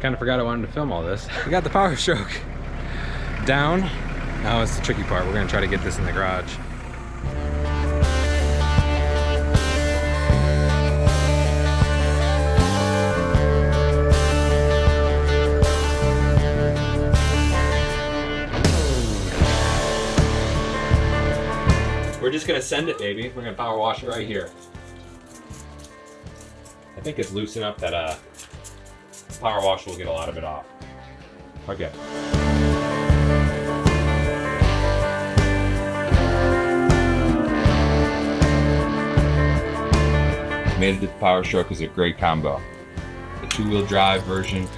kind of forgot I wanted to film all this. We got the power stroke down. Now it's the tricky part. We're gonna try to get this in the garage. We're just gonna send it, baby. We're gonna power wash it right here. I think it's loose enough that power wash will get a lot of it off. Okay. Made it to the power stroke is a great combo. The two-wheel drive version,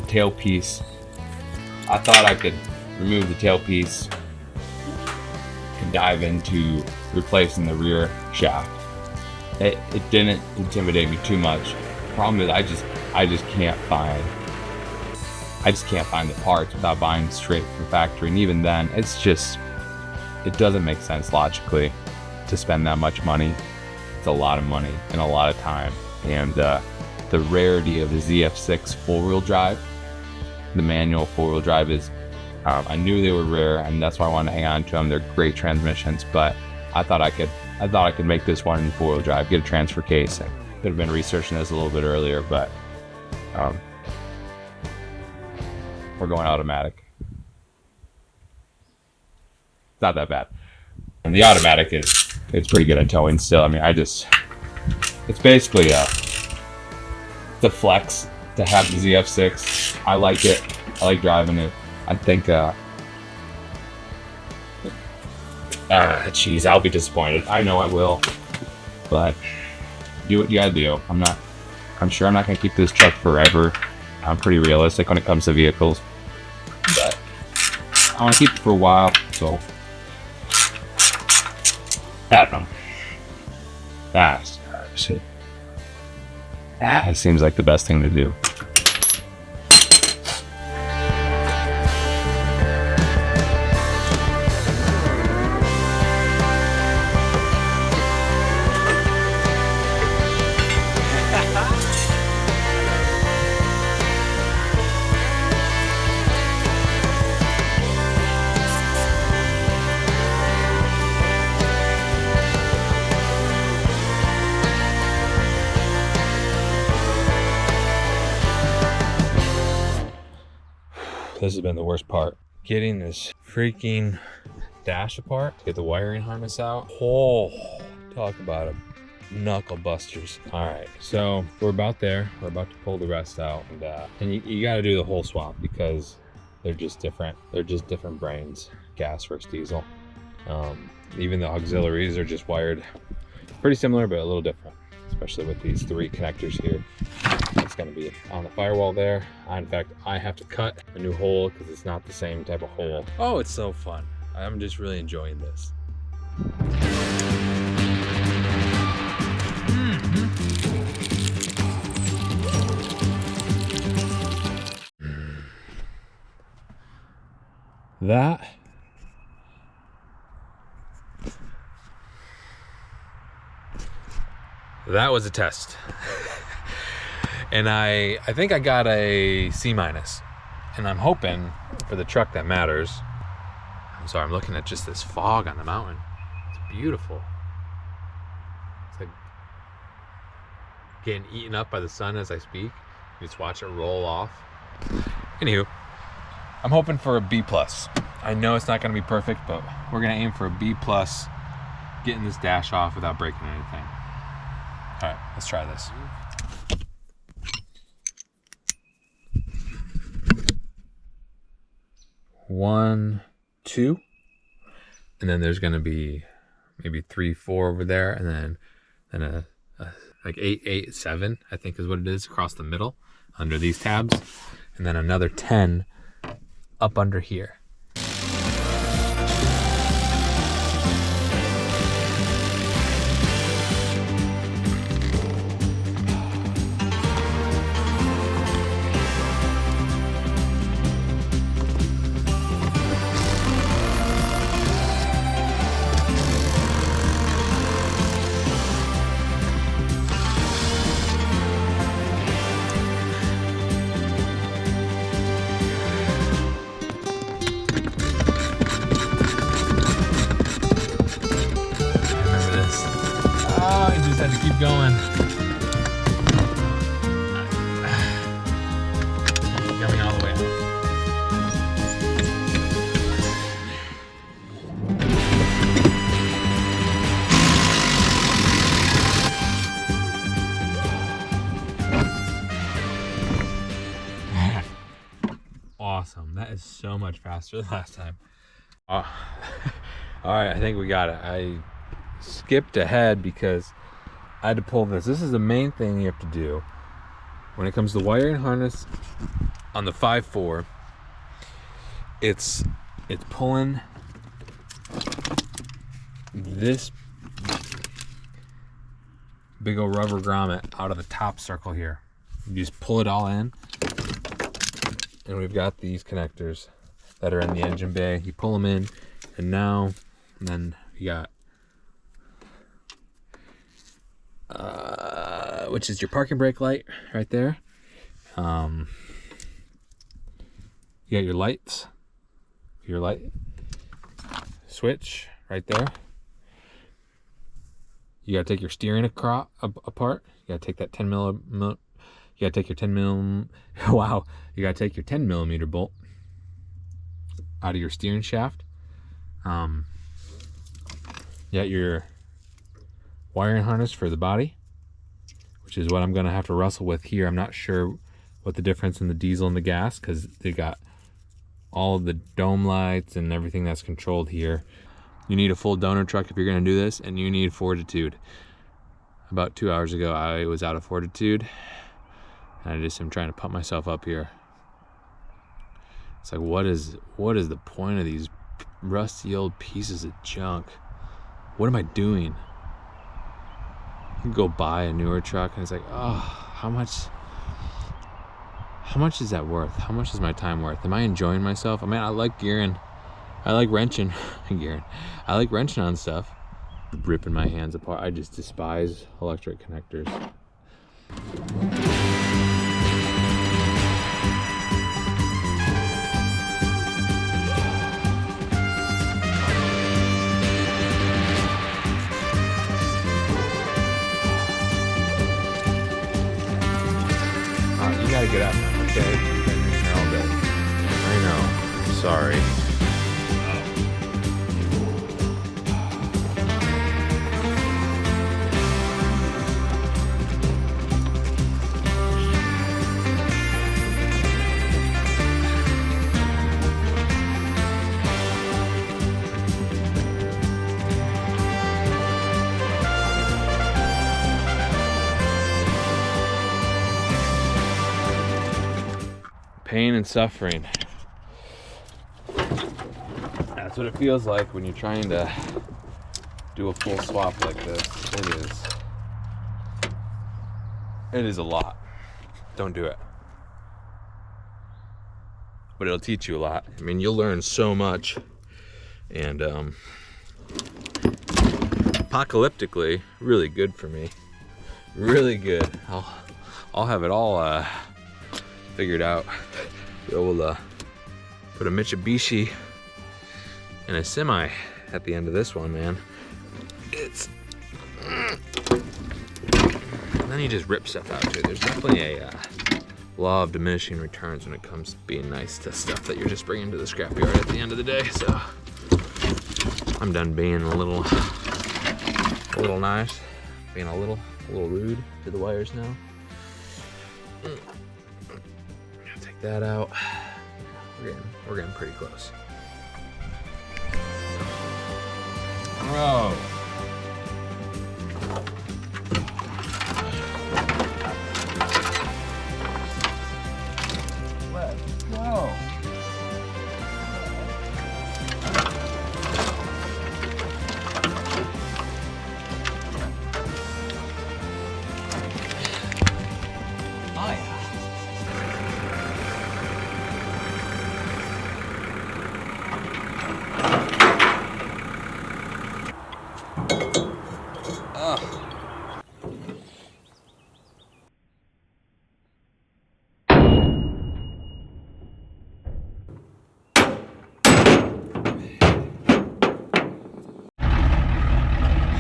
the tailpiece. I thought I could remove the tailpiece and dive into replacing the rear shaft. It didn't intimidate me too much. The problem is I just can't find the parts without buying straight from factory, and even then it doesn't make sense logically to spend that much money. It's a lot of money and a lot of time, and the rarity of the ZF6 four-wheel drive, the manual four-wheel drive is I knew they were rare, and that's why I wanted to hang on to them. They're great transmissions, but I thought I could make this one in four-wheel drive, get a transfer case. I could have been researching this a little bit earlier, but we're going automatic. It's not that bad. And the automatic it's pretty good at towing still. I mean, it's basically the flex to have the ZF6. I like it. I like driving it. I think geez, I'll be disappointed. I know I will, but do what you gotta do. I'm sure I'm not gonna keep this truck forever. I'm pretty realistic when it comes to vehicles, but I want to keep it for a while, so I don't know. That seems like the best thing to do. This has been the worst part. Getting this freaking dash apart, get the wiring harness out. Oh, talk about a knuckle busters. All right, so we're about there. We're about to pull the rest out, and you got to do the whole swap because they're just different. They're just different brains, gas versus diesel. Even the auxiliaries are just wired pretty similar, but a little different, especially with these three connectors here. It's going to be on the firewall there. In fact, I have to cut a new hole because it's not the same type of hole. Oh, it's so fun. I'm just really enjoying this. That was a test. And I think I got a C-, and I'm hoping for the truck that matters. I'm sorry, I'm looking at just this fog on the mountain. It's beautiful. It's like getting eaten up by the sun as I speak. You just watch it roll off. Anywho, I'm hoping for a B+. I know it's not gonna be perfect, but we're gonna aim for a B+, getting this dash off without breaking anything. All right, let's try this. One, two, and then there's gonna be maybe 3, 4 over there, and then a like 8, 8, 7, I think is what it is across the middle under these tabs, and then another 10 up under here. had to keep going. Coming all the way out. Awesome. That is so much faster than last time. All right, I think we got it. I skipped ahead because I had to pull this. This is the main thing you have to do when it comes to wiring harness on the 5.4. It's pulling this big old rubber grommet out of the top circle here. You just pull it all in, and we've got these connectors that are in the engine bay. You pull them in, and then you got which is your parking brake light right there. You got your lights, your light switch right there. You gotta take your steering apart. You gotta take that 10 millimeter. You gotta take your 10 mil. Wow. You gotta take your 10 millimeter bolt out of your steering shaft. You got your wiring harness for the body, which is what I'm gonna have to wrestle with here. I'm not sure what the difference in the diesel and the gas, because they got all of the dome lights and everything that's controlled here. You need a full donor truck if you're gonna do this, and you need fortitude. About 2 hours ago, I was out of fortitude, and I just am trying to pump myself up here. It's like, what is the point of these rusty old pieces of junk? What am I doing? You can go buy a newer truck, and it's like, oh, how much is that worth? How much is my time worth? Am I enjoying myself? I mean, I like gearing. I like wrenching. I like wrenching on stuff. Ripping my hands apart. I just despise electric connectors. You gotta get up, okay? You've been in here all day. I know. I'm sorry. Pain and suffering. That's what it feels like when you're trying to do a full swap like this. It is a lot. Don't do it. But it'll teach you a lot. I mean, you'll learn so much. And apocalyptically, really good for me. Really good. I'll have it all figured out. We'll put a Mitsubishi and a semi at the end of this one, man. And then you just rip stuff out too. There's definitely a law of diminishing returns when it comes to being nice to stuff that you're just bringing to the scrapyard at the end of the day. So I'm done being a little nice, being a little rude to the wires now. Take that out. We're getting pretty close. Oh. Let's go. Oh yeah.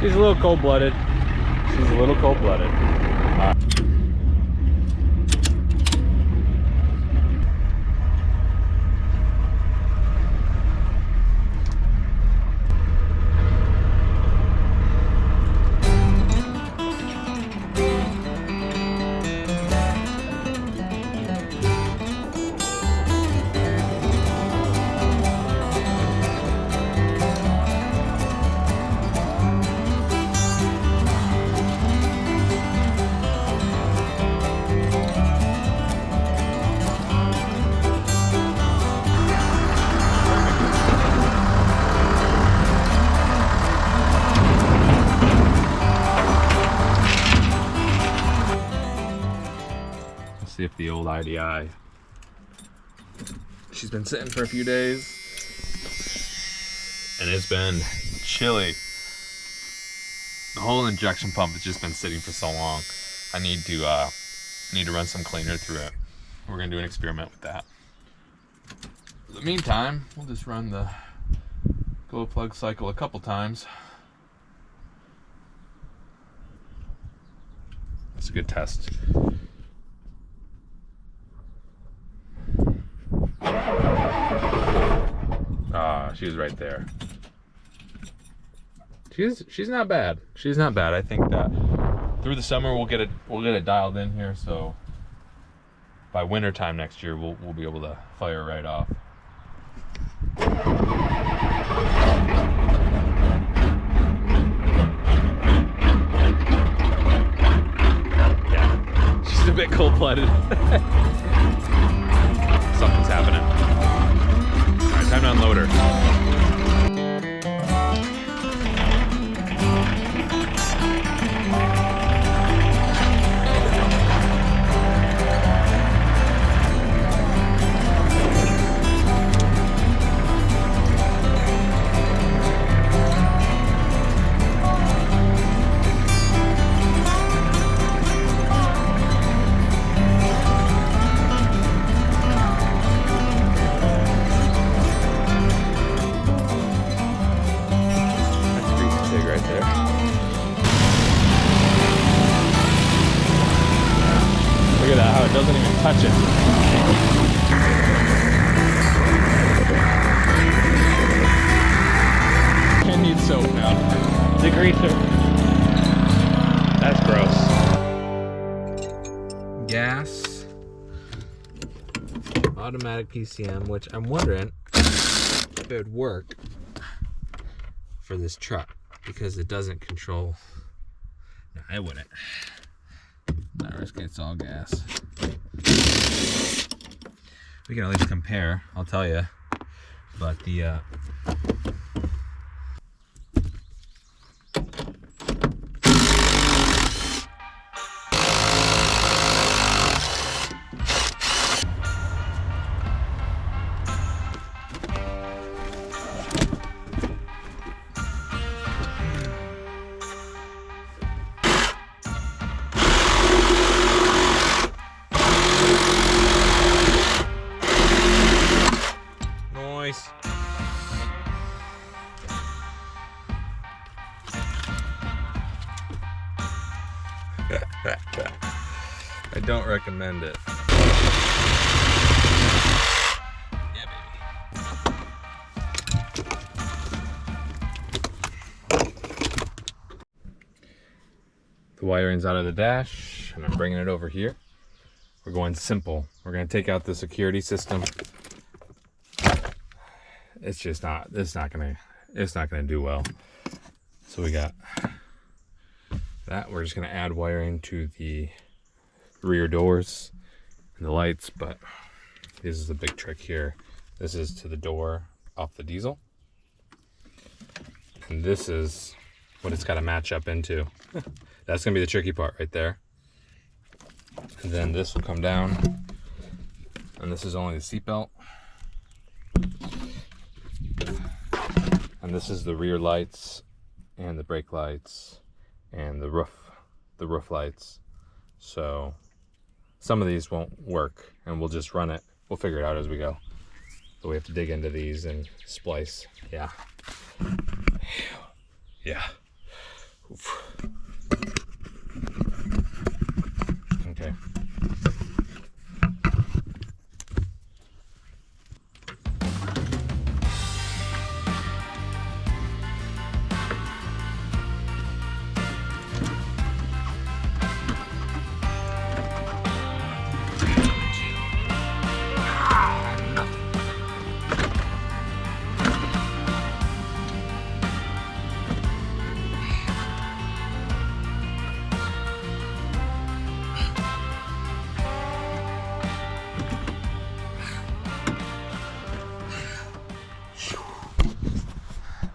She's a little cold-blooded. She's a little cold-blooded. See if the old IDI, she's been sitting for a few days and it's been chilly. The whole injection pump has just been sitting for so long. I need to run some cleaner through it. We're gonna do an experiment with that. In the meantime, we'll just run the glow plug cycle a couple times. That's a good test. She was right there. She's not bad. She's not bad. I think that through the summer we'll get it dialed in here, so by winter time next year we'll be able to fire right off. Yeah, she's a bit cold-blooded. Something's happening. All right, time to unload her. Look at that, how it doesn't even touch it. It needs soap now. Degreaser. That's gross. Gas. Automatic PCM, which I'm wondering if it would work for this truck, because it doesn't control. No, it wouldn't. Not risk it's all gas. We can at least compare, I'll tell you. But the I don't recommend it. Yeah, baby. The wiring's out of the dash, and I'm bringing it over here. We're going simple. We're going to take out the security system. It's not going to do well. So we got that. We're just going to add wiring to the rear doors and the lights, but this is the big trick here. This is to the door off the diesel, and this is what it's got to match up into. That's gonna be the tricky part right there. And then this will come down, and this is only the seatbelt, and this is the rear lights and the brake lights and the roof lights. So some of these won't work, and we'll just run it. We'll figure it out as we go. But we have to dig into these and splice. Yeah. Yeah. Oof. Okay.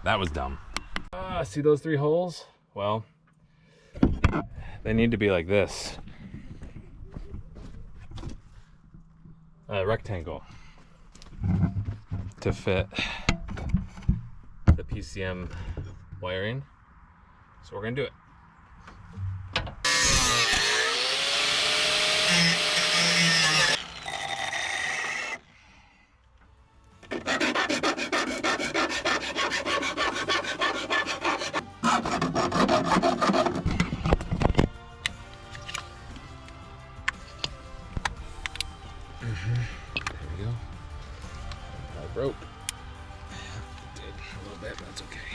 That was dumb. See those 3 holes? Well, they need to be like this. A rectangle to fit the PCM wiring. So we're gonna do it. There we go. I broke. Yeah, it did a little bit, but that's okay.